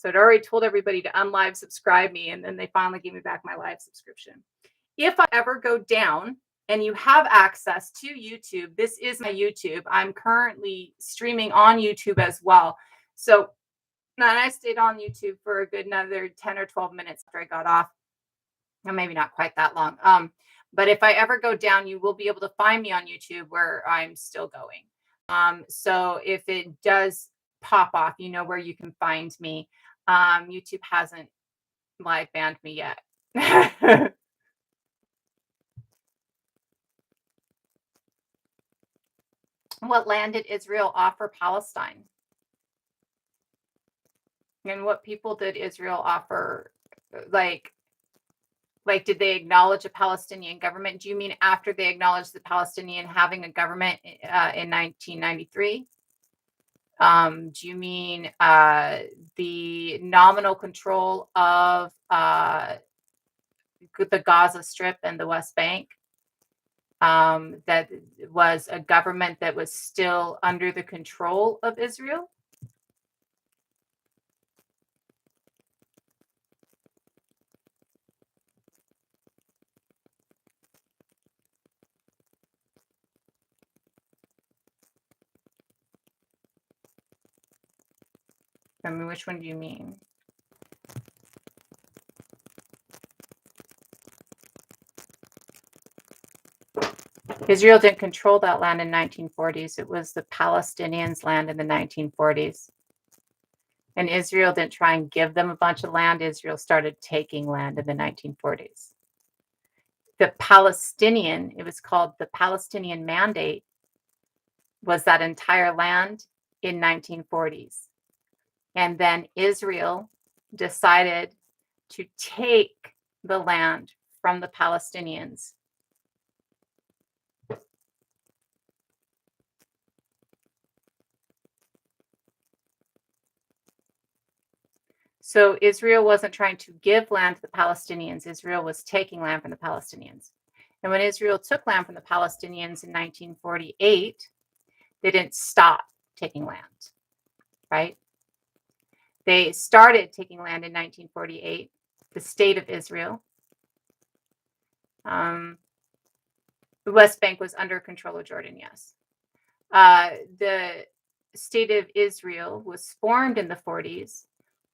So I'd already told everybody to unlive subscribe me, and then they finally gave me back my live subscription. If I ever go down and you have access to YouTube, this is my YouTube. I'm currently streaming on YouTube as well. So and I stayed on YouTube for a good another 10 or 12 minutes after I got off. Or maybe not quite that long. But if I ever go down, you will be able to find me on YouTube where I'm still going. So if it does pop off, you know where you can find me. YouTube hasn't live banned me yet. What land did Israel offer Palestine? And what people did Israel offer? Like, did they acknowledge a Palestinian government? Do you mean after they acknowledged the Palestinian having a government in 1993? Do you mean the nominal control of the Gaza Strip and the West Bank? That was a government that was still under the control of Israel? I mean, which one do you mean? Israel didn't control that land in 1940s. It was the Palestinians' land in the 1940s. And Israel didn't try and give them a bunch of land. Israel started taking land in the 1940s. The Palestinian, it was called the Palestinian Mandate, was that entire land in 1940s. And then Israel decided to take the land from the Palestinians. So Israel wasn't trying to give land to the Palestinians. Israel was taking land from the Palestinians. And when Israel took land from the Palestinians in 1948, they didn't stop taking land, right? They started taking land in 1948, the state of Israel. The West Bank was under control of Jordan, yes. The state of Israel was formed in the 40s.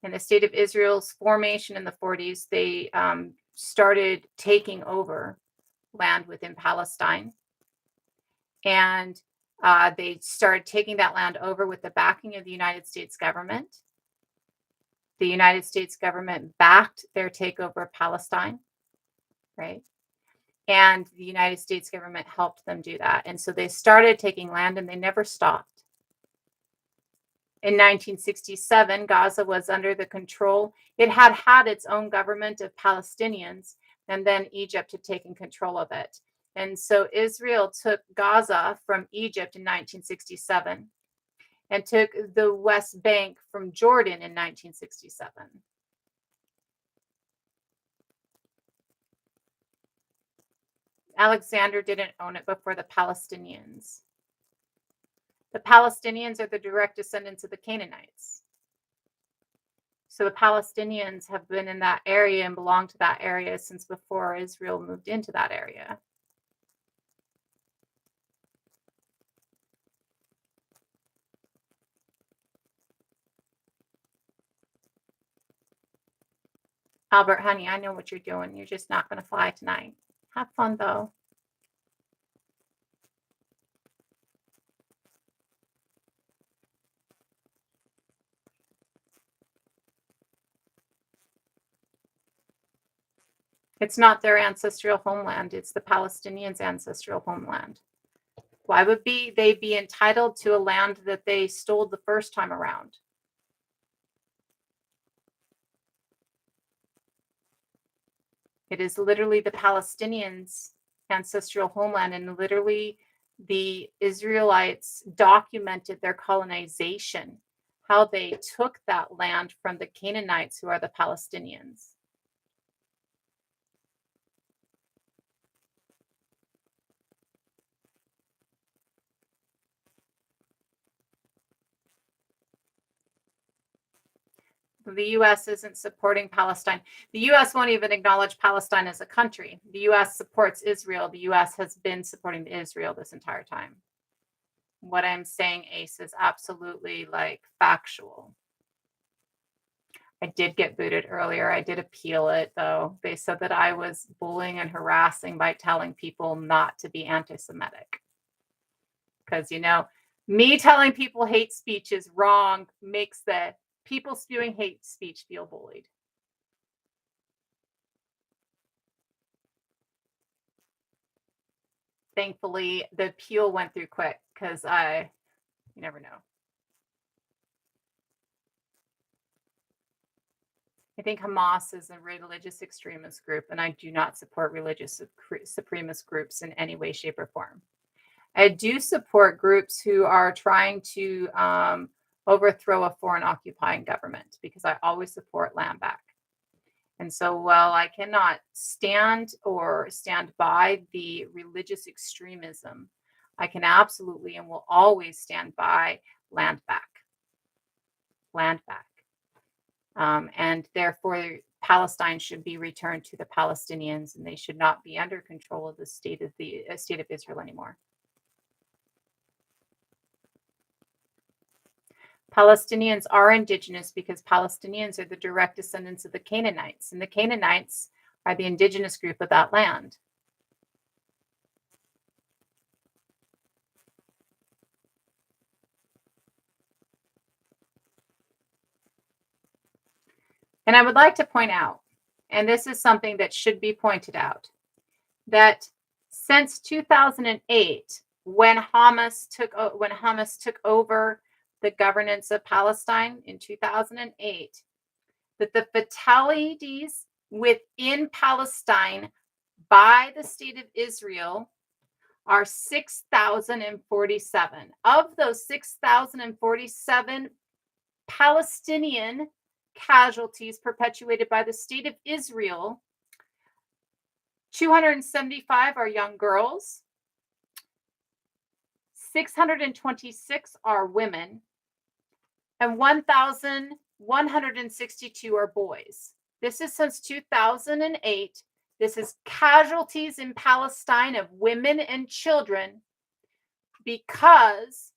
In the state of Israel's formation in the 40s, they started taking over land within Palestine. And they started taking that land over with the backing of the United States government. The United States government backed their takeover of Palestine, right? And the United States government helped them do that. And so they started taking land and they never stopped. In 1967, Gaza was under the control. It had had its own government of Palestinians, and then Egypt had taken control of it. And so Israel took Gaza from Egypt in 1967 and took the West Bank from Jordan in 1967. Alexander didn't own it before the Palestinians. The Palestinians are the direct descendants of the Canaanites. So the Palestinians have been in that area and belong to that area since before Israel moved into that area. Albert, honey, I know what you're doing. You're just not going to fly tonight. Have fun, though. It's not their ancestral homeland. It's the Palestinians' ancestral homeland. Why would they be entitled to a land that they stole the first time around? It is literally the Palestinians' ancestral homeland, and literally the Israelites documented their colonization, how they took that land from the Canaanites, who are the Palestinians. The U.S. isn't supporting Palestine. The U.S. won't even acknowledge Palestine as a country. The U.S. supports Israel. The U.S. has been supporting Israel this entire time. What I'm saying, Ace, is absolutely like factual. I did get booted earlier. I did appeal it, though. They said that I was bullying and harassing by telling people not to be anti-Semitic. Because, me telling people hate speech is wrong makes the people spewing hate speech feel bullied. Thankfully, the appeal went through quick because you never know. I think Hamas is a religious extremist group, and I do not support religious supremacist groups in any way, shape, or form. I do support groups who are trying to overthrow a foreign occupying government because I always support land back. And so while I cannot stand by the religious extremism, I can absolutely and will always stand by land back. Land back. And therefore, Palestine should be returned to the Palestinians, and they should not be under control of the state of Israel anymore. Palestinians are indigenous because Palestinians are the direct descendants of the Canaanites, and the Canaanites are the indigenous group of that land. And I would like to point out, and this is something that should be pointed out, that since 2008, when Hamas took over the governance of Palestine in 2008, that the fatalities within Palestine by the state of Israel are 6,047. Of those 6,047 Palestinian casualties perpetuated by the state of Israel, 275 are young girls, 626 are women, and 1,162 are boys. This is since 2008. This is casualties in Palestine of women and children because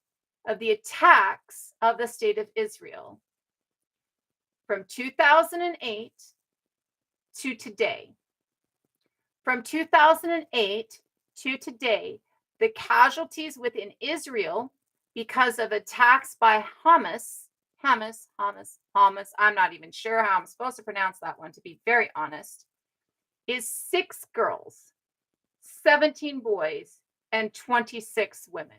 of the attacks of the state of Israel. From 2008 to today. From 2008 to today, the casualties within Israel because of attacks by Hamas, I'm not even sure how I'm supposed to pronounce that one, to be very honest, is 6 girls, 17 boys, and 26 women.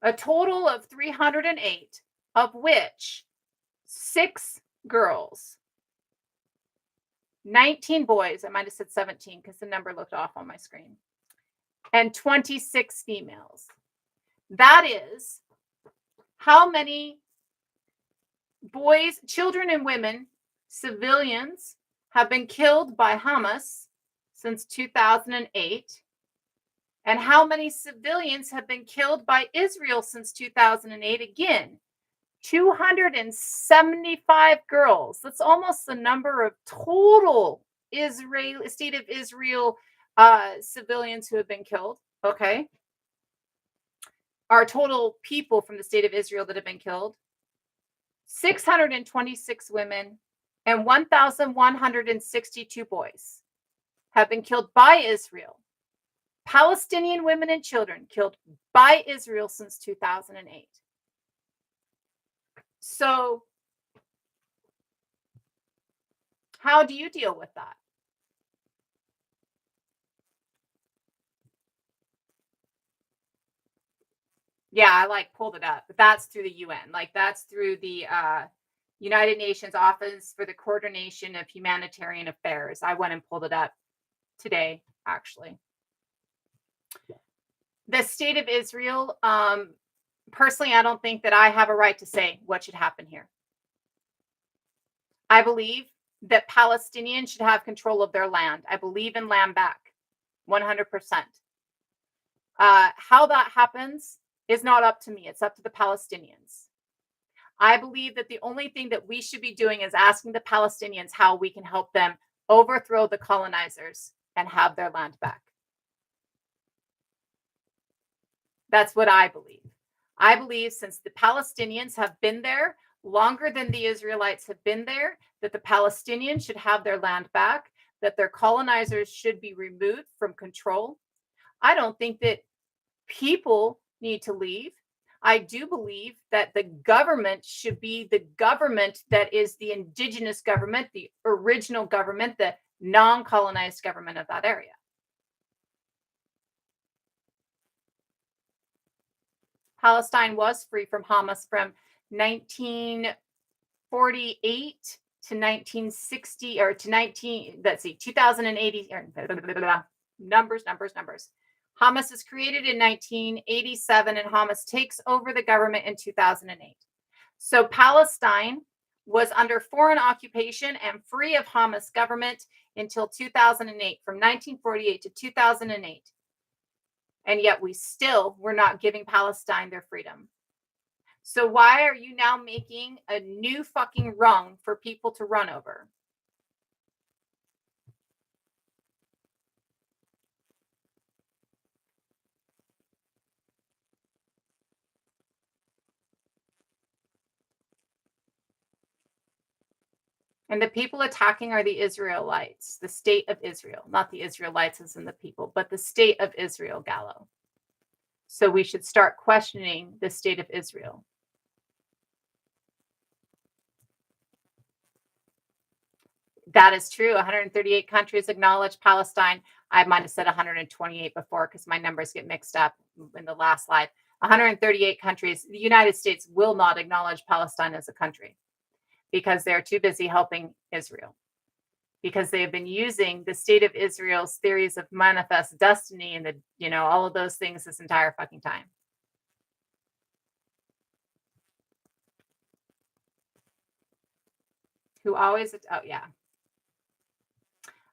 A total of 308, of which 6 girls, 19 boys, I might have said 17 because the number looked off on my screen, and 26 females. That is how many boys, children, and women, civilians, have been killed by Hamas since 2008, and how many civilians have been killed by Israel since 2008. Again, 275 girls. That's almost the number of total state of Israel civilians who have been killed. Okay. Our total people from the state of Israel that have been killed, 626 women and 1,162 boys have been killed by Israel. Palestinian women and children killed by Israel since 2008. So, how do you deal with that? Yeah, I pulled it up, but that's through the UN. That's through the United Nations Office for the Coordination of Humanitarian Affairs. I went and pulled it up today, actually. The state of Israel, personally, I don't think that I have a right to say what should happen here. I believe that Palestinians should have control of their land. I believe in land back, 100%. How that happens is not up to me. It's up to the Palestinians. I believe that the only thing that we should be doing is asking the Palestinians how we can help them overthrow the colonizers and have their land back. That's what I believe. I believe since the Palestinians have been there longer than the Israelites have been there, that the Palestinians should have their land back, that their colonizers should be removed from control. I don't think that people need to leave. I do believe that the government should be the government that is the indigenous government, the original government, the non-colonized government of that area. Palestine was free from Hamas from 1948 to 1960 or to 2080 or numbers. Hamas is created in 1987 and Hamas takes over the government in 2008. So Palestine was under foreign occupation and free of Hamas government until 2008, from 1948 to 2008. And yet we're not giving Palestine their freedom. So why are you now making a new fucking rung for people to run over? And the people attacking are the Israelites, the state of Israel, not the Israelites as in the people, but the state of Israel, Gallo. So we should start questioning the state of Israel. That is true. 138 countries acknowledge Palestine. I might have said 128 before because my numbers get mixed up in the last slide. 138 countries. The United States will not acknowledge Palestine as a country because they're too busy helping Israel. Because they have been using the state of Israel's theories of manifest destiny and all of those things this entire fucking time. Who always, oh yeah.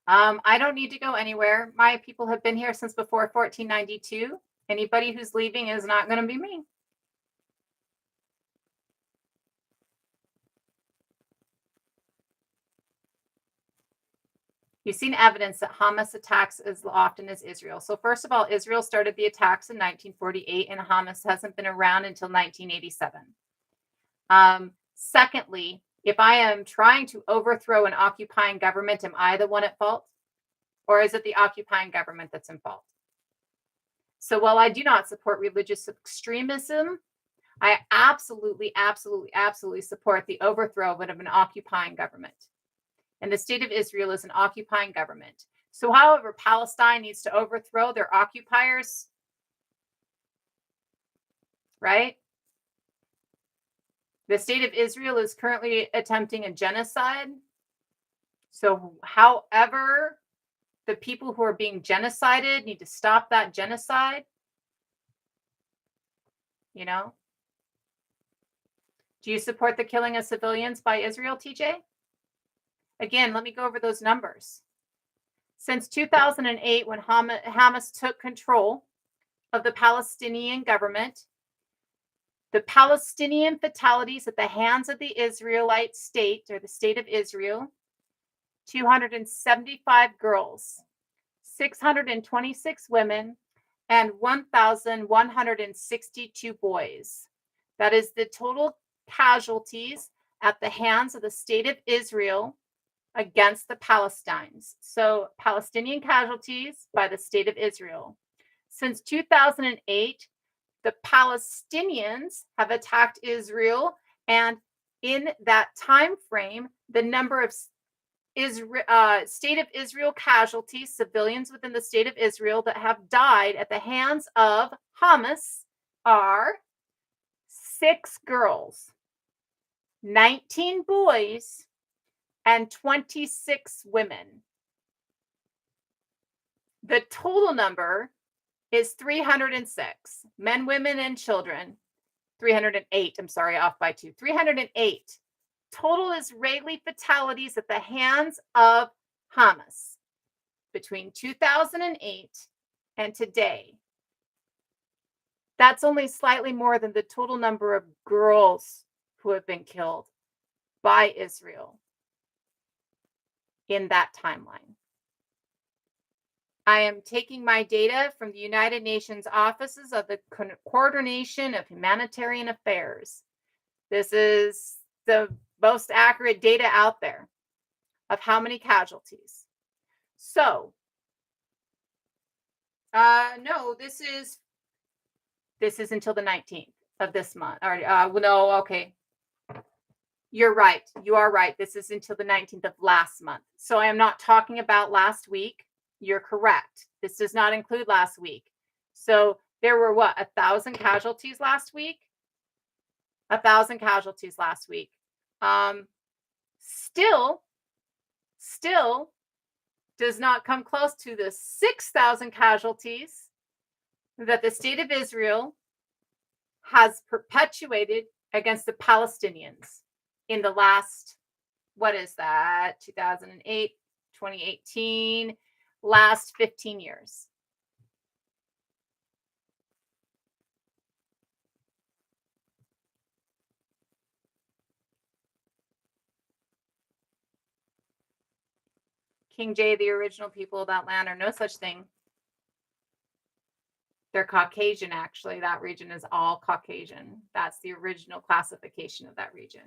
I don't need to go anywhere. My people have been here since before 1492. Anybody who's leaving is not going to be me. You've seen evidence that Hamas attacks as often as Israel. So first of all, Israel started the attacks in 1948 and Hamas hasn't been around until 1987. Secondly, if I am trying to overthrow an occupying government, am I the one at fault? Or is it the occupying government that's in fault? So while I do not support religious extremism, I absolutely support the overthrow of an occupying government. And the state of Israel is an occupying government. So however Palestine needs to overthrow their occupiers, right? The state of Israel is currently attempting a genocide. So however the people who are being genocided need to stop that genocide, Do you support the killing of civilians by Israel, TJ? Again, let me go over those numbers. Since 2008, when Hamas took control of the Palestinian government, the Palestinian fatalities at the hands of the Israelite state, or the state of Israel, 275 girls, 626 women, and 1,162 boys. That is the total casualties at the hands of the state of Israel against the Palestinians. So Palestinian casualties by the state of Israel. Since 2008, the Palestinians have attacked Israel, and in that time frame, the number of state of Israel casualties, civilians within the state of Israel that have died at the hands of Hamas are 6 girls, 19 boys, and 26 women. The total number is 306 men, women, and children. 308, I'm sorry, off by 2. 308 total Israeli fatalities at the hands of Hamas between 2008 and today. That's only slightly more than the total number of girls who have been killed by Israel in that timeline. I am taking my data from the United Nations Offices of the Coordination of Humanitarian Affairs. This is the most accurate data out there of how many casualties. So, no, this is until the 19th of this month. Or, no, okay. You're right. You are right. This is until the 19th of last month. So I am not talking about last week. You're correct. This does not include last week. So there were 1,000 casualties last week? 1,000 casualties last week. Still does not come close to the 6,000 casualties that the state of Israel has perpetuated against the Palestinians in the last, 2008, 2018, last 15 years. King J, the original people of that land are no such thing. They're Caucasian, actually. That region is all Caucasian. That's the original classification of that region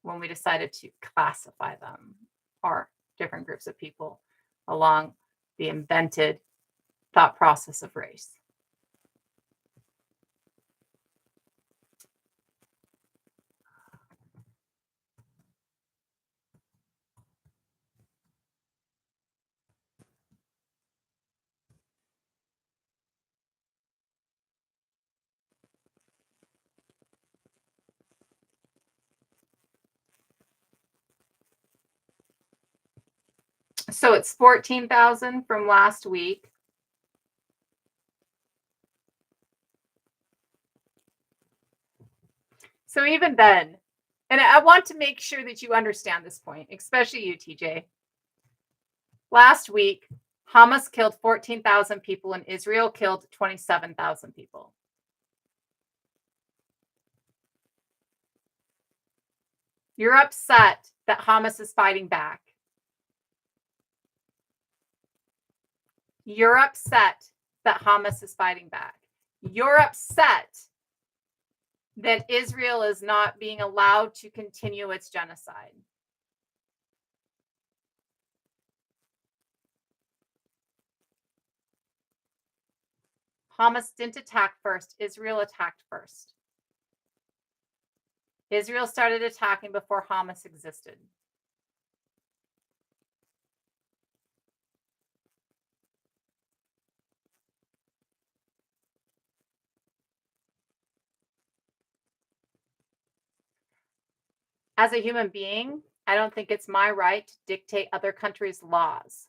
when we decided to classify them, or different groups of people, along the invented thought process of race. So it's 14,000 from last week. So even then, and I want to make sure that you understand this point, especially you, TJ. Last week, Hamas killed 14,000 people and Israel killed 27,000 people. You're upset that Hamas is fighting back. You're upset that Hamas is fighting back. You're upset that Israel is not being allowed to continue its genocide. Hamas didn't attack first. Israel attacked first. Israel started attacking before Hamas existed. As a human being, I don't think it's my right to dictate other countries' laws.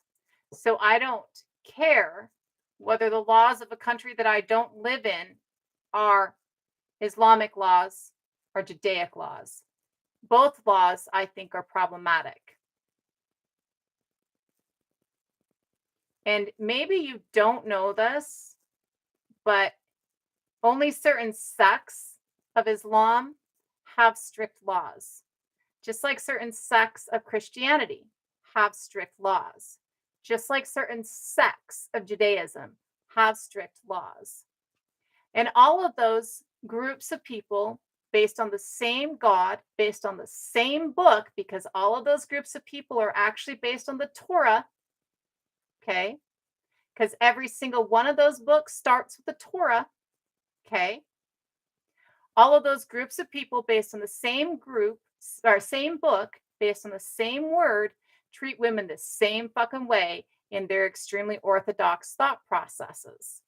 So I don't care whether the laws of a country that I don't live in are Islamic laws or Judaic laws. Both laws, I think, are problematic. And maybe you don't know this, but only certain sects of Islam have strict laws, just like certain sects of Christianity have strict laws, just like certain sects of Judaism have strict laws. And all of those groups of people, based on the same God, based on the same book, because all of those groups of people are actually based on the Torah, okay? Because every single one of those books starts with the Torah, okay? All of those groups of people based on the same group, or same book, based on the same word, treat women the same fucking way in their extremely orthodox thought processes.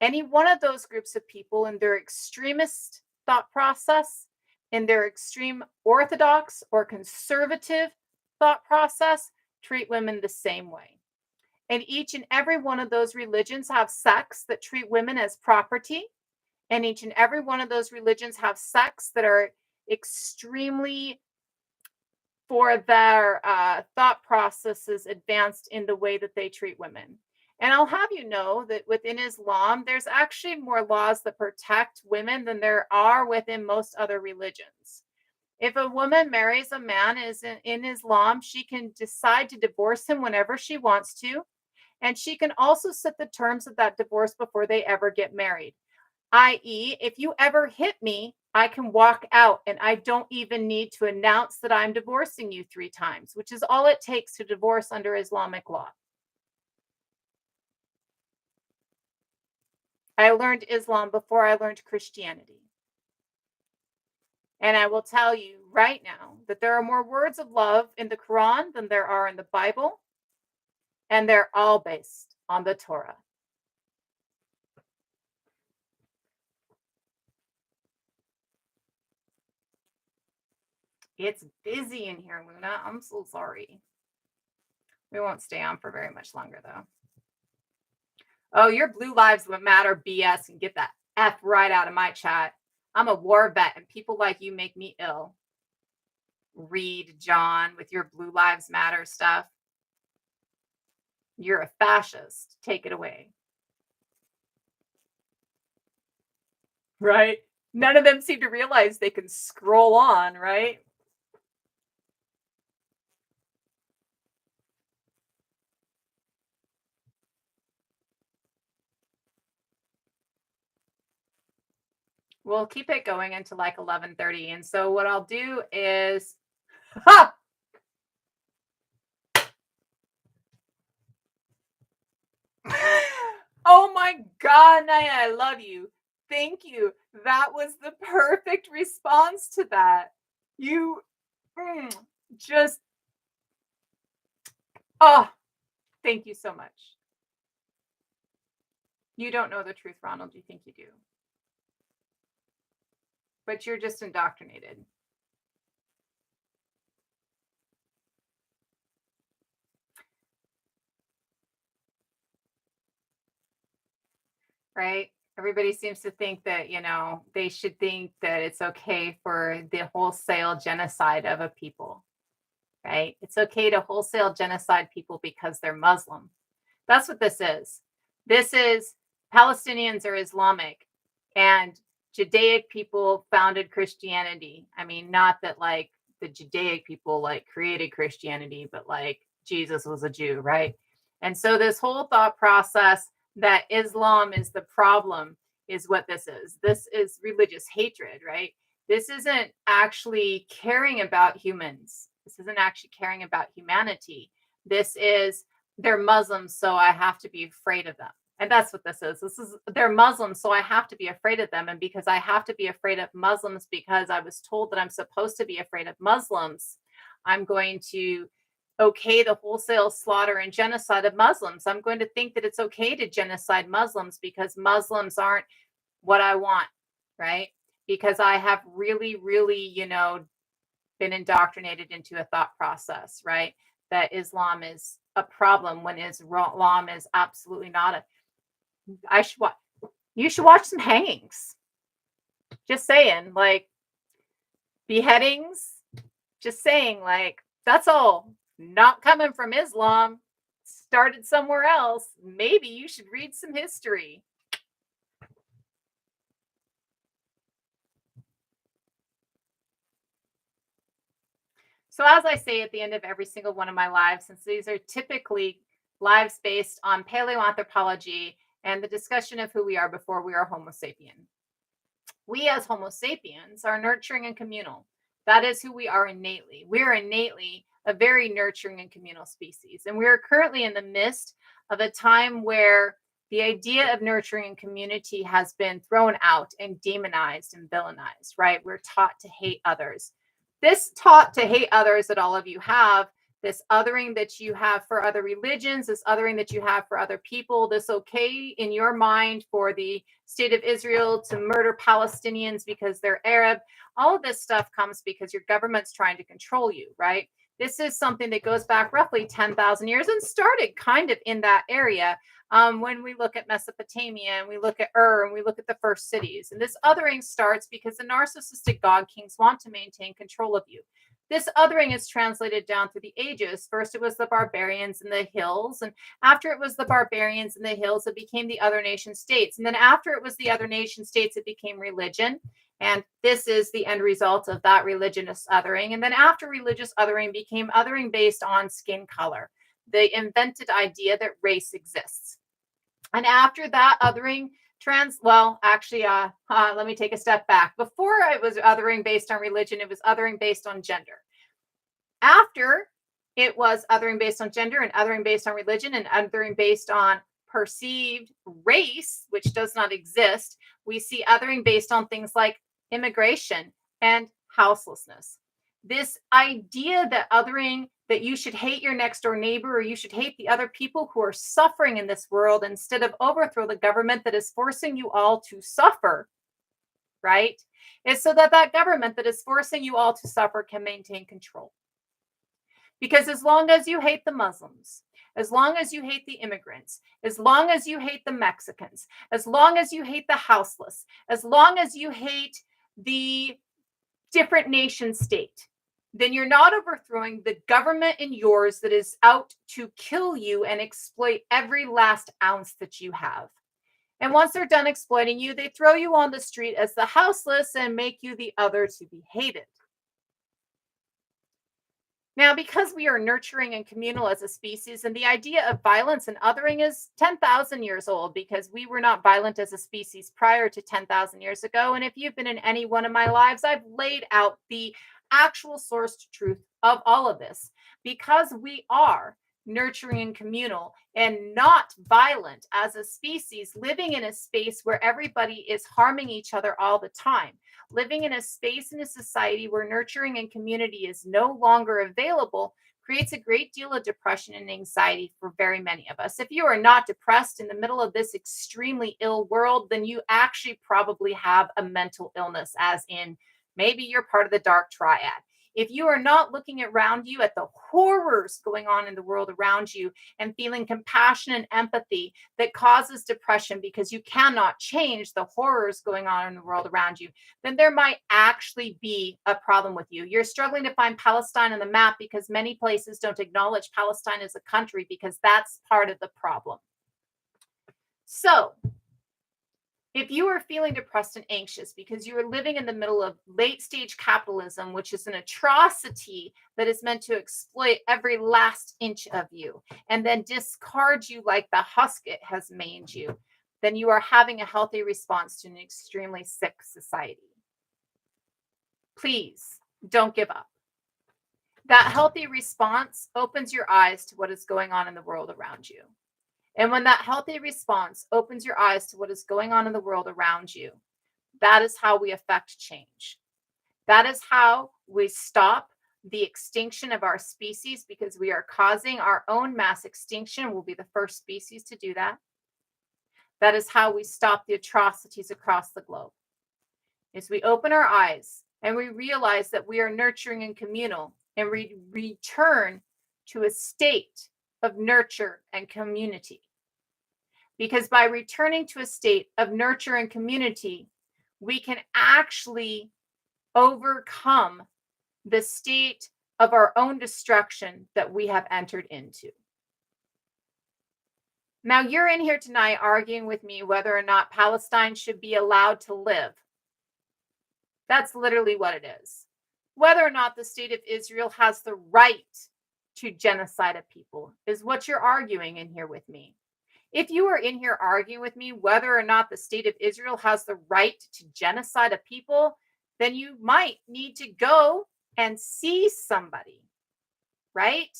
Any one of those groups of people in their extremist thought process, in their extreme orthodox or conservative thought process, treat women the same way. And each and every one of those religions have sects that treat women as property. And each and every one of those religions have sects that are extremely, for their thought processes, advanced in the way that they treat women. And I'll have you know that within Islam, there's actually more laws that protect women than there are within most other religions. If a woman marries a man in Islam, she can decide to divorce him whenever she wants to. And she can also set the terms of that divorce before they ever get married. I.e., if you ever hit me, I can walk out and I don't even need to announce that I'm divorcing you 3 times, which is all it takes to divorce under Islamic law. I learned Islam before I learned Christianity. And I will tell you right now that there are more words of love in the Quran than there are in the Bible, and they're all based on the Torah. It's busy in here, Luna. I'm so sorry. We won't stay on for very much longer, though. Oh, your blue lives matter BS and get that F right out of my chat. I'm a war vet, and people like you make me ill. Read, John, with your blue lives matter stuff. You're a fascist. Take it away. Right? None of them seem to realize they can scroll on, right? We'll keep it going until like 11:30. And so what I'll do is ha! Oh my God, Naya, I love you. Thank you. That was the perfect response to that. You just, oh, thank you so much. You don't know the truth, Ronald. You think you do. But you're just indoctrinated. Right? Everybody seems to think that, they should think that it's okay for the wholesale genocide of a people, right? It's okay to wholesale genocide people because they're Muslim. That's what this is. This is Palestinians are Islamic and Judaic people founded Christianity. I mean, not that like the Judaic people like created Christianity, but like Jesus was a Jew, right? And so this whole thought process that Islam is the problem is what this is. This is religious hatred, right? This isn't actually caring about humans. This isn't actually caring about humanity. This is they're Muslims, so I have to be afraid of them. And that's what this is. They're Muslims, so I have to be afraid of them. And because I have to be afraid of Muslims because I was told that I'm supposed to be afraid of Muslims, I'm going to okay the wholesale slaughter and genocide of Muslims. I'm going to think that it's okay to genocide Muslims because Muslims aren't what I want, right? Because I have really, really, been indoctrinated into a thought process, right? That Islam is a problem when Islam is absolutely not a. I should watch. You should watch some hangings. Just saying, like beheadings. Just saying, like that's all. Not coming from Islam. Started somewhere else. Maybe you should read some history. So, as I say at the end of every single one of my lives, since these are typically lives based on paleoanthropology and the discussion of who we are before we are Homo sapien, we as Homo sapiens are nurturing and communal. That is who we are innately. We are innately a very nurturing and communal species. And we are currently in the midst of a time where the idea of nurturing and community has been thrown out and demonized and villainized, right? We're taught to hate others. This taught to hate others that all of you have, this othering that you have for other religions, this othering that you have for other people, this okay in your mind for the state of Israel to murder Palestinians because they're Arab, all of this stuff comes because your government's trying to control you, right? This is something that goes back roughly 10,000 years and started kind of in that area. When we look at Mesopotamia and we look at and we look at the first cities. And this othering starts because the narcissistic god kings want to maintain control of you. This othering is translated down through the ages. First, it was the barbarians in the hills. And after it was the barbarians in the hills, it became the other nation states. And then after it was the other nation states, it became religion. And this is the end result of that religious othering. And then after religious othering became othering based on skin color, the invented idea that race exists. And after that othering let me take a step back. Before it was othering based on religion, it was othering based on gender. After it was othering based on gender and othering based on religion and othering based on perceived race, which does not exist, we see othering based on things like immigration and houselessness. This idea that you should hate your next door neighbor or you should hate the other people who are suffering in this world instead of overthrow the government that is forcing you all to suffer, right? Is so that that government that is forcing you all to suffer can maintain control. Because as long as you hate the Muslims, as long as you hate the immigrants, as long as you hate the Mexicans, as long as you hate the houseless, as long as you hate the different nation state, then you're not overthrowing the government in yours that is out to kill you and exploit every last ounce that you have. And once they're done exploiting you, they throw you on the street as the houseless and make you the other to be hated. Now, because we are nurturing and communal as a species, and the idea of violence and othering is 10,000 years old because we were not violent as a species prior to 10,000 years ago. And if you've been in any one of my lives, I've laid out the actual sourced truth of all of this. Because we are nurturing and communal and not violent as a species, living in a space where everybody is harming each other all the time, living in a space in a society where nurturing and community is no longer available, creates a great deal of depression and anxiety for very many of us. If you are not depressed in the middle of this extremely ill world, then you actually probably have a mental illness, as in maybe you're part of the dark triad. If you are not looking around you at the horrors going on in the world around you and feeling compassion and empathy that causes depression because you cannot change the horrors going on in the world around you, then there might actually be a problem with you. You're struggling to find Palestine on the map because many places don't acknowledge Palestine as a country, because that's part of the problem. So, if you are feeling depressed and anxious because you are living in the middle of late stage capitalism, which is an atrocity that is meant to exploit every last inch of you and then discard you like the husk it has made you, then you are having a healthy response to an extremely sick society. Please don't give up. That healthy response opens your eyes to what is going on in the world around you. And when that healthy response opens your eyes to what is going on in the world around you, that is how we affect change. That is how we stop the extinction of our species, because we are causing our own mass extinction. We'll be the first species to do that. That is how we stop the atrocities across the globe. Is we open our eyes and we realize that we are nurturing and communal, and we return to a state of nurture and community. Because by returning to a state of nurture and community, we can actually overcome the state of our own destruction that we have entered into. Now, you're in here tonight arguing with me whether or not Palestine should be allowed to live. That's literally what it is. Whether or not the state of Israel has the right to genocide a people is what you're arguing in here with me. If you are in here arguing with me whether or not the state of Israel has the right to genocide a people, then you might need to go and see somebody, right?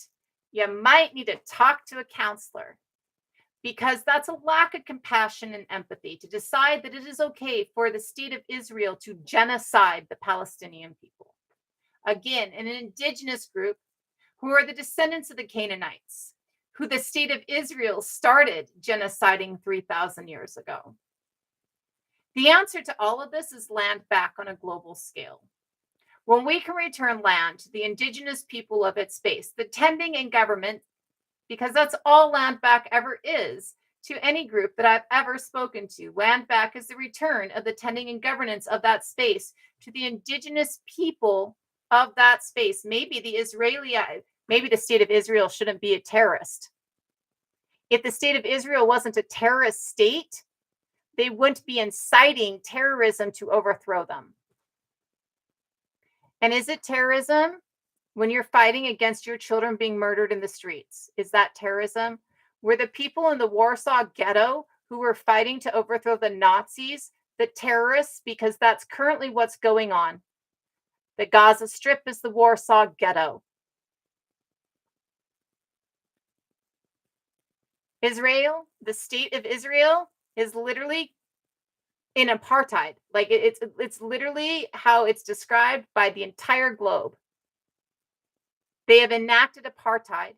You might need to talk to a counselor, because that's a lack of compassion and empathy to decide that it is okay for the state of Israel to genocide the Palestinian people. Again, an indigenous group who are the descendants of the Canaanites, who the state of Israel started genociding 3,000 years ago. The answer to all of this is land back on a global scale. When we can return land to the indigenous people of its space, the tending and government, because that's all land back ever is to any group that I've ever spoken to. Land back is the return of the tending and governance of that space to the indigenous people of that space. Maybe the state of Israel shouldn't be a terrorist. If the state of Israel wasn't a terrorist state, they wouldn't be inciting terrorism to overthrow them. And is it terrorism when you're fighting against your children being murdered in the streets? Is that terrorism? Were the people in the Warsaw Ghetto who were fighting to overthrow the Nazis the terrorists? Because that's currently what's going on. The Gaza Strip is the Warsaw Ghetto. Israel, the state of Israel, is literally in apartheid. Like it's literally how it's described by the entire globe. They have enacted apartheid.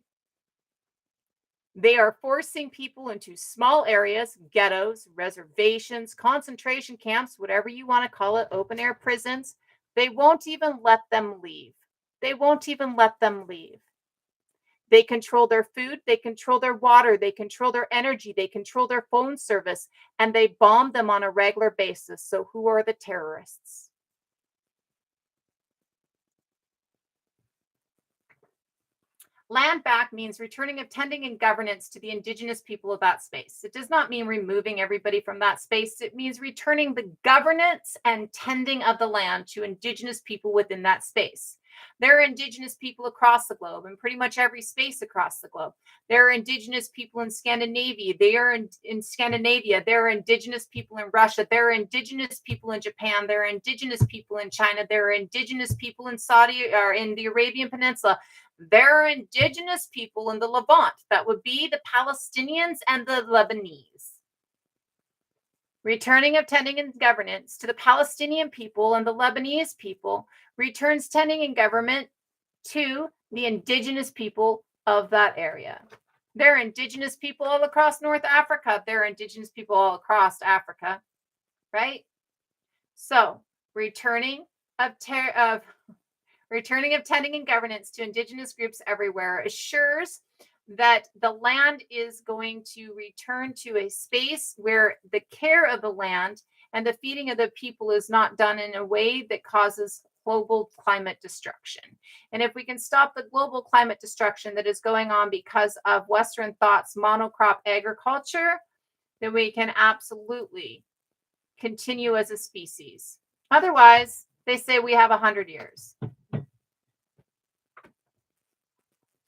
They are forcing people into small areas, ghettos, reservations, concentration camps, whatever you want to call it, open air prisons. They won't even let them leave. They won't even let them leave. They control their food, they control their water, they control their energy, they control their phone service, and they bomb them on a regular basis. So who are the terrorists? Land back means returning of tending and governance to the indigenous people of that space. It does not mean removing everybody from that space. It means returning the governance and tending of the land to indigenous people within that space. There are indigenous people across the globe, in pretty much every space across the globe. There are indigenous people in Scandinavia. They are in Scandinavia. There are indigenous people in Russia. There are indigenous people in Japan. There are indigenous people in China. There are indigenous people in in the Arabian Peninsula. There are indigenous people in the Levant. That would be the Palestinians and the Lebanese. Returning of tending and governance to the Palestinian people and the Lebanese people returns tending and government to the indigenous people of that area. There are indigenous people all across North Africa. There are indigenous people all across Africa, right? So returning of tending and governance to indigenous groups everywhere assures that the land is going to return to a space where the care of the land and the feeding of the people is not done in a way that causes global climate destruction. And if we can stop the global climate destruction that is going on because of Western thought's monocrop agriculture, then we can absolutely continue as a species. Otherwise, they say we have 100 years.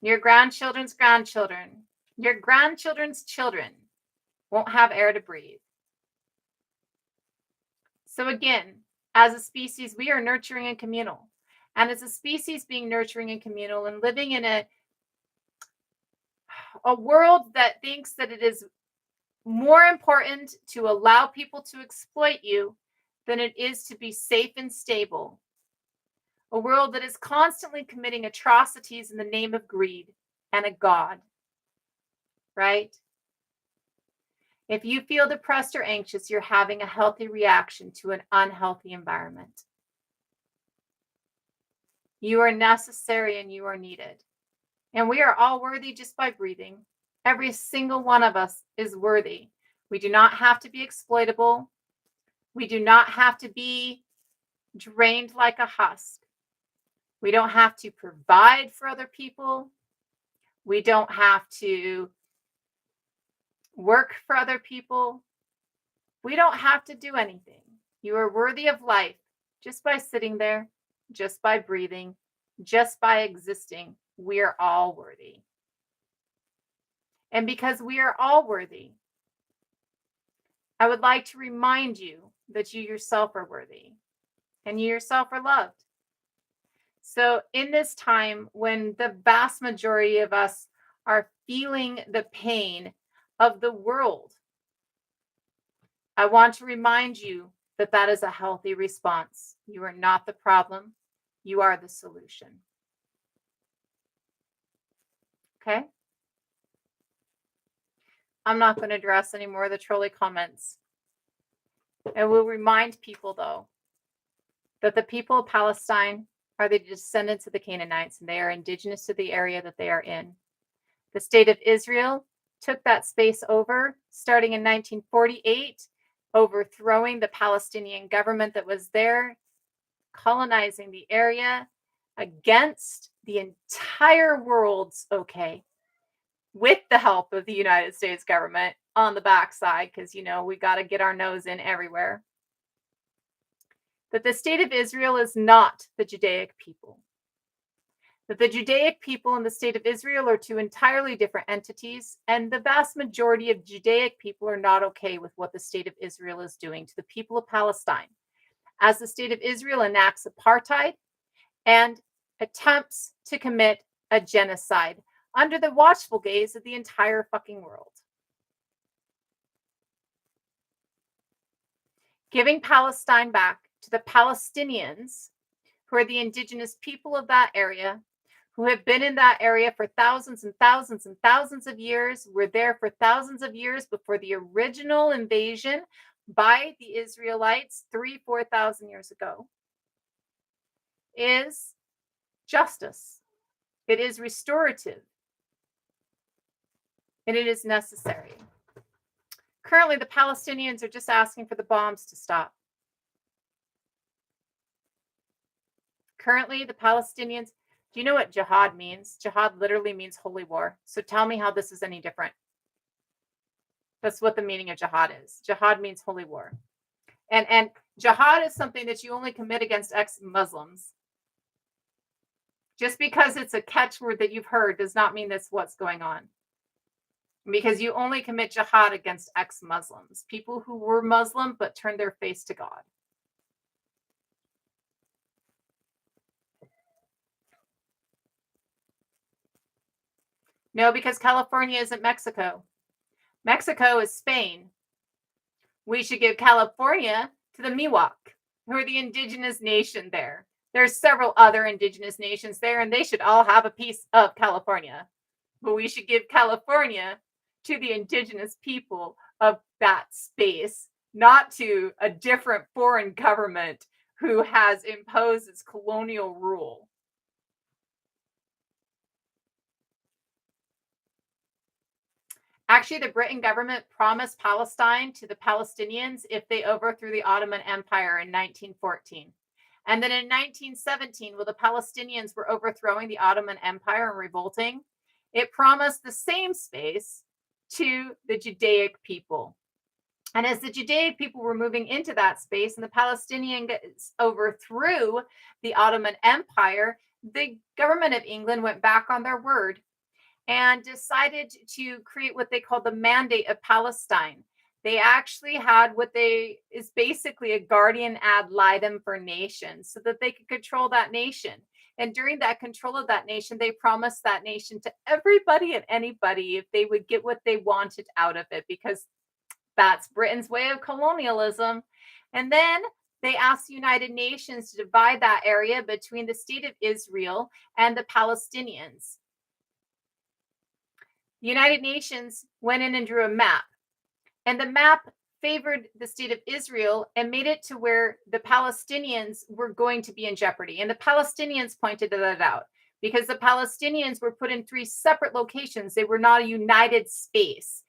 Your grandchildren's grandchildren, your grandchildren's children won't have air to breathe. So again, as a species, we are nurturing and communal. And as a species being nurturing and communal and living in a world that thinks that it is more important to allow people to exploit you than it is to be safe and stable. A world that is constantly committing atrocities in the name of greed and a God, right? If you feel depressed or anxious, you're having a healthy reaction to an unhealthy environment. You are necessary and you are needed. And we are all worthy just by breathing. Every single one of us is worthy. We do not have to be exploitable. We do not have to be drained like a husk. We don't have to provide for other people. We don't have to work for other people. We don't have to do anything. You are worthy of life just by sitting there, just by breathing, just by existing. We are all worthy. And because we are all worthy, I would like to remind you that you yourself are worthy and you yourself are loved. So in this time when the vast majority of us are feeling the pain of the world, I want to remind you that that is a healthy response. You are not the problem. You are the solution. Okay? I'm not going to address any more of the trolley comments. I will remind people, though, that the people of Palestine are the descendants of the Canaanites, and they are indigenous to the area that they are in. The state of Israel took that space over starting in 1948, overthrowing the Palestinian government that was there, colonizing the area against the entire world's okay, with the help of the United States government on the backside, because, we got to get our nose in everywhere. That the state of Israel is not the Judaic people. That the Judaic people and the state of Israel are two entirely different entities, and the vast majority of Judaic people are not okay with what the state of Israel is doing to the people of Palestine, as the state of Israel enacts apartheid and attempts to commit a genocide under the watchful gaze of the entire fucking world. Giving Palestine back to the Palestinians, who are the indigenous people of that area, who have been in that area for thousands and thousands and thousands of years, were there for thousands of years before the original invasion by the Israelites 4,000 years ago, is justice. It is restorative. And it is necessary. Currently, the Palestinians are just asking for the bombs to stop. Currently, the Palestinians, do you know what jihad means? Jihad literally means holy war. So tell me how this is any different. That's what the meaning of jihad is. Jihad means holy war. And jihad is something that you only commit against ex-Muslims. Just because it's a catchword that you've heard does not mean that's what's going on. Because you only commit jihad against ex-Muslims, people who were Muslim but turned their face to God. No, because California isn't Mexico. Mexico is Spain. We should give California to the Miwok, who are the indigenous nation there. There's several other indigenous nations there, and they should all have a piece of California. But we should give California to the indigenous people of that space, not to a different foreign government who has imposed its colonial rule. Actually, the Britain government promised Palestine to the Palestinians if they overthrew the Ottoman Empire in 1914. And then in 1917, while the Palestinians were overthrowing the Ottoman Empire and revolting, it promised the same space to the Judaic people. And as the Judaic people were moving into that space and the Palestinians overthrew the Ottoman Empire, the government of England went back on their word and decided to create what they call the Mandate of Palestine. They actually had what is basically a guardian ad litem for nations, so that they could control that nation. And during that control of that nation, they promised that nation to everybody and anybody if they would get what they wanted out of it, because that's Britain's way of colonialism. And then they asked the United Nations to divide that area between the state of Israel and the Palestinians. The United Nations went in and drew a map, and the map favored the state of Israel and made it to where the Palestinians were going to be in jeopardy. And the Palestinians pointed that out because the Palestinians were put in 3 separate locations. They were not a united space,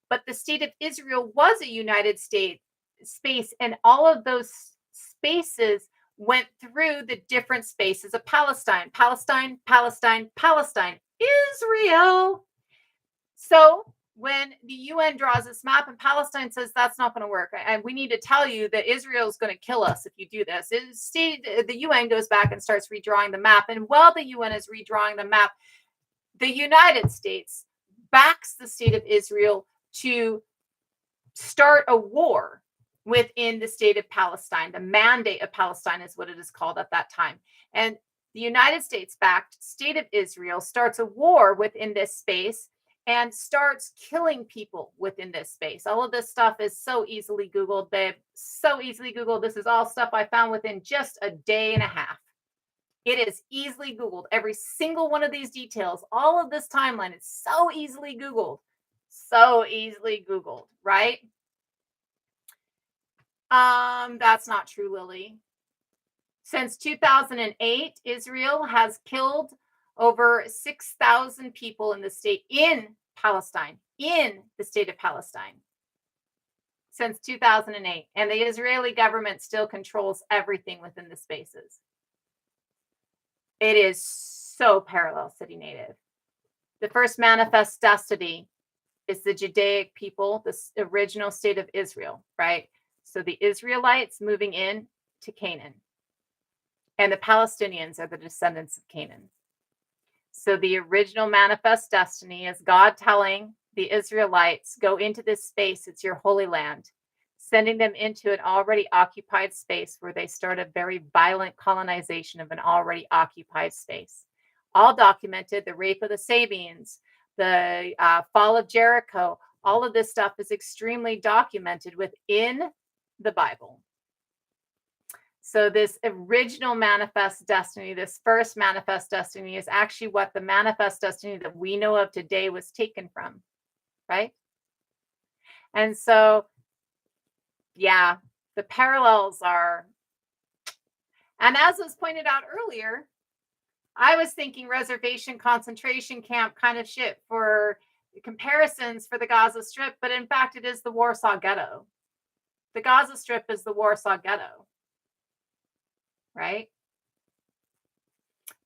but the state of Israel was a united space, and all of those spaces went through the different spaces of Palestine, Palestine, Palestine, Palestine, Israel. So when the UN draws this map and Palestine says that's not going to work, and we need to tell you that Israel is going to kill us if you do this, the UN goes back and starts redrawing the map. And while the UN is redrawing the map, the United States backs the state of Israel to start a war within the state of Palestine. The Mandate of Palestine is what it is called at that time. And the United States-backed state of Israel starts a war within this space and starts killing people within this space. All of this stuff is so easily Googled, babe. So easily Googled. This is all stuff I found within just a day and a half. It is easily Googled. Every single one of these details, all of this timeline is so easily Googled. So easily Googled, right? That's not true, Lily. Since 2008, Israel has killed over 6,000 people in the state in Palestine, in the state of Palestine, since 2008. And the Israeli government still controls everything within the spaces. It is so parallel city native. The first manifest destiny is the Judaic people, the original state of Israel, right? So the Israelites moving in to Canaan. And the Palestinians are the descendants of Canaan. So the original manifest destiny is God telling the Israelites, go into this space, it's your holy land, sending them into an already occupied space where they start a very violent colonization of an already occupied space. All documented, the rape of the Sabines, the fall of Jericho, all of this stuff is extremely documented within the Bible. So this original manifest destiny, this first manifest destiny, is actually what the manifest destiny that we know of today was taken from, right? And so, yeah, the parallels are, and as was pointed out earlier, I was thinking reservation concentration camp kind of shit for comparisons for the Gaza Strip, but in fact, it is the Warsaw Ghetto. The Gaza Strip is the Warsaw Ghetto, right?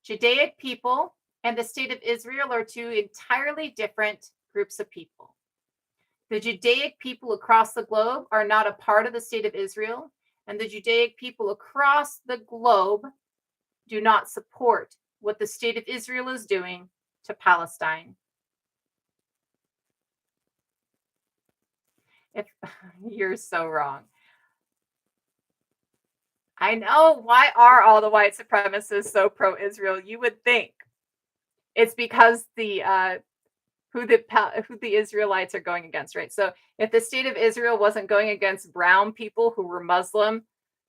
Judaic people and the state of Israel are two entirely different groups of people. The Judaic people across the globe are not a part of the state of Israel, and the Judaic people across the globe do not support what the state of Israel is doing to Palestine. If you're so wrong. I know. Why are all the white supremacists so pro-Israel? You would think it's because who the Israelites are going against, right? So if the state of Israel wasn't going against brown people who were Muslim,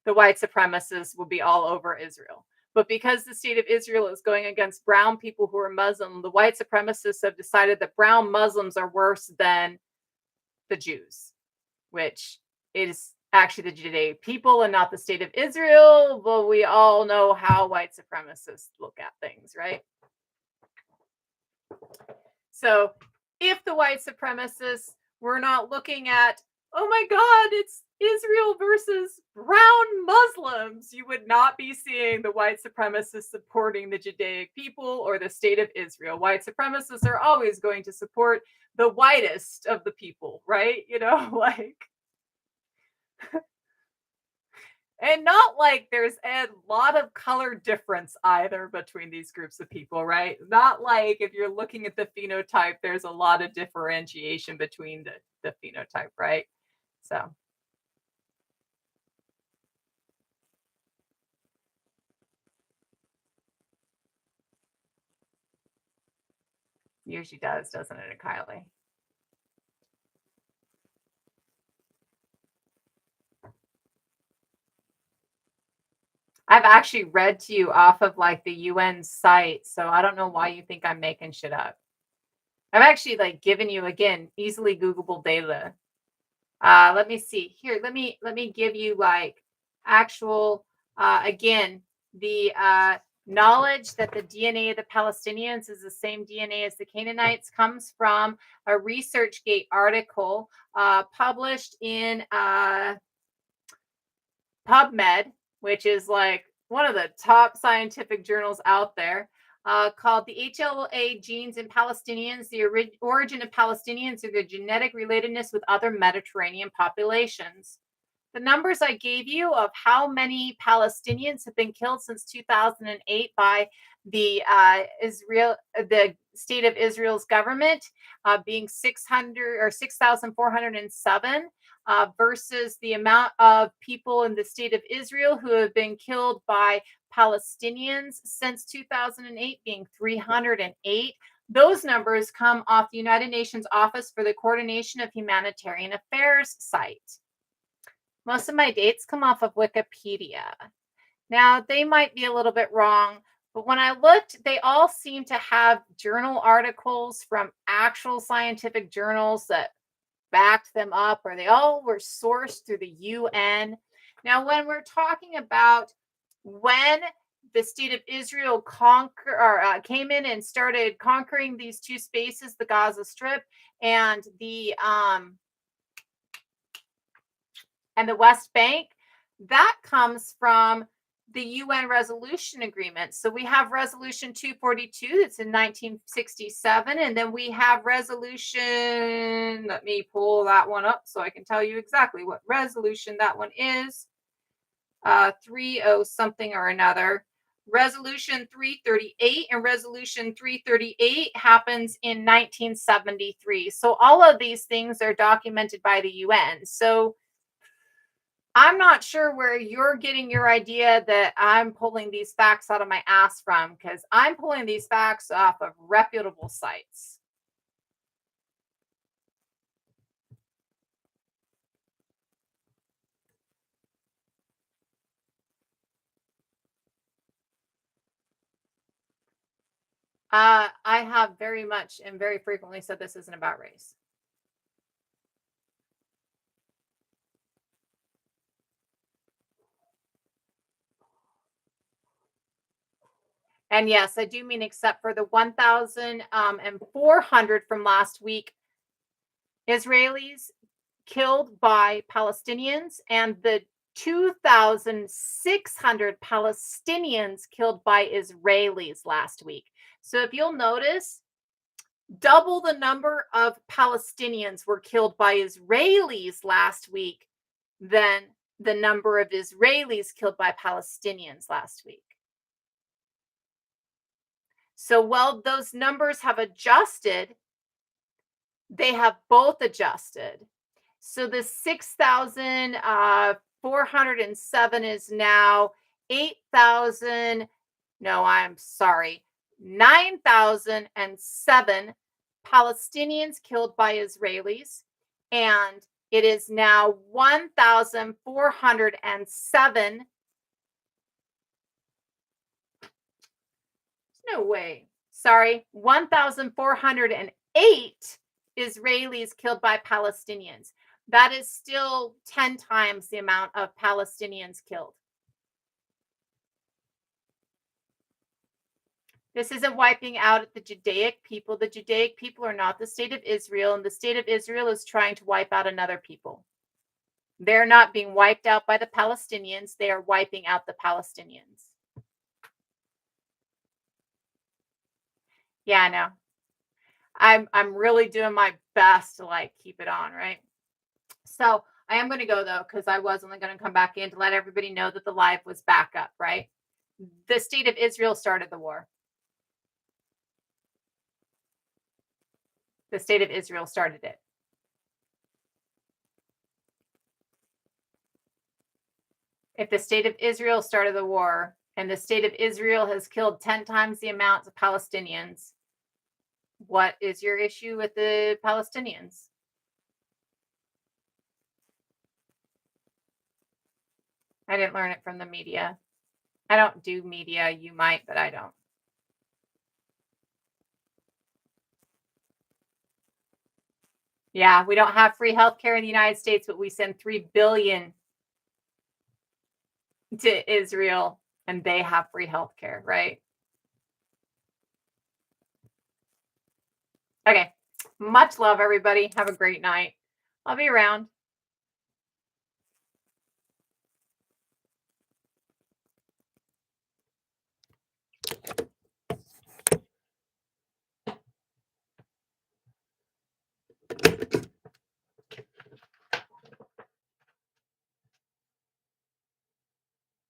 the white supremacists would be all over Israel. But because the state of Israel is going against brown people who are Muslim, the white supremacists have decided that brown Muslims are worse than the Jews, which is actually the Judaic people and not the state of Israel. But we all know how white supremacists look at things, right? So if the white supremacists were not looking at, oh my God, it's Israel versus brown Muslims, you would not be seeing the white supremacists supporting the Judaic people or the state of Israel. White supremacists are always going to support the whitest of the people, right? You know, like, and not like there's a lot of color difference either between these groups of people, right? Not like if you're looking at the phenotype, there's a lot of differentiation between the phenotype, right? So. Usually does, doesn't it, Kylie? I've actually read to you off of like the UN site, so I don't know why you think I'm making shit up. I've actually like given you again easily Googleable data. Let me see here. Let me give you like actual again the knowledge that the DNA of the Palestinians is the same DNA as the Canaanites comes from a ResearchGate article published in PubMed, which is like one of the top scientific journals out there, called The HLA Genes in Palestinians, the Origin of Palestinians and their Genetic Relatedness with Other Mediterranean Populations. The numbers I gave you of how many Palestinians have been killed since 2008 by the state of Israel's government, being 600 or 6,407, versus the amount of people in the state of Israel who have been killed by Palestinians since 2008, being 308. Those numbers come off the United Nations Office for the Coordination of Humanitarian Affairs site. Most of my dates come off of Wikipedia. Now, they might be a little bit wrong, but when I looked, they all seem to have journal articles from actual scientific journals that backed them up, or they all were sourced through the UN. Now, when we're talking about when the state of Israel came in and started conquering these two spaces, the Gaza Strip and the West Bank, that comes from the UN resolution agreement. So we have resolution 242 that's in 1967, and then we have resolution, let me pull that one up so I can tell you exactly what resolution that one is. 30 something or another. Resolution 338 and resolution 338 happens in 1973. So all of these things are documented by the UN. So I'm not sure where you're getting your idea that I'm pulling these facts out of my ass from, because I'm pulling these facts off of reputable sites. I have very much and very frequently said this isn't about race. And yes, I do mean except for the 1,400 from last week Israelis killed by Palestinians and the 2,600 Palestinians killed by Israelis last week. So if you'll notice, double the number of Palestinians were killed by Israelis last week than the number of Israelis killed by Palestinians last week. So while those numbers have adjusted, they have both adjusted. So the 6,407 is now 8,000. No, I'm sorry. 9,007 Palestinians killed by Israelis. And it is now 1,407. No way. Sorry, 1,408 Israelis killed by Palestinians. That is still 10 times the amount of Palestinians killed. This isn't wiping out the Judaic people. The Judaic people are not the state of Israel, and the state of Israel is trying to wipe out another people. They're not being wiped out by the Palestinians. They are wiping out the Palestinians. Yeah, I know. I'm really doing my best to like keep it on, right? So I am going to go though, because I was only going to come back in to let everybody know that the live was back up, right? The state of Israel started the war. The state of Israel started it. If the state of Israel started the war and the state of Israel has killed 10 times the amount of Palestinians, what is your issue with the Palestinians? I didn't learn it from the media. I don't do media. You might, but I don't. Yeah, we don't have free healthcare in the United States, but we send 3 billion to Israel and they have free healthcare, right? Okay. Much love, everybody. Have a great night. I'll be around.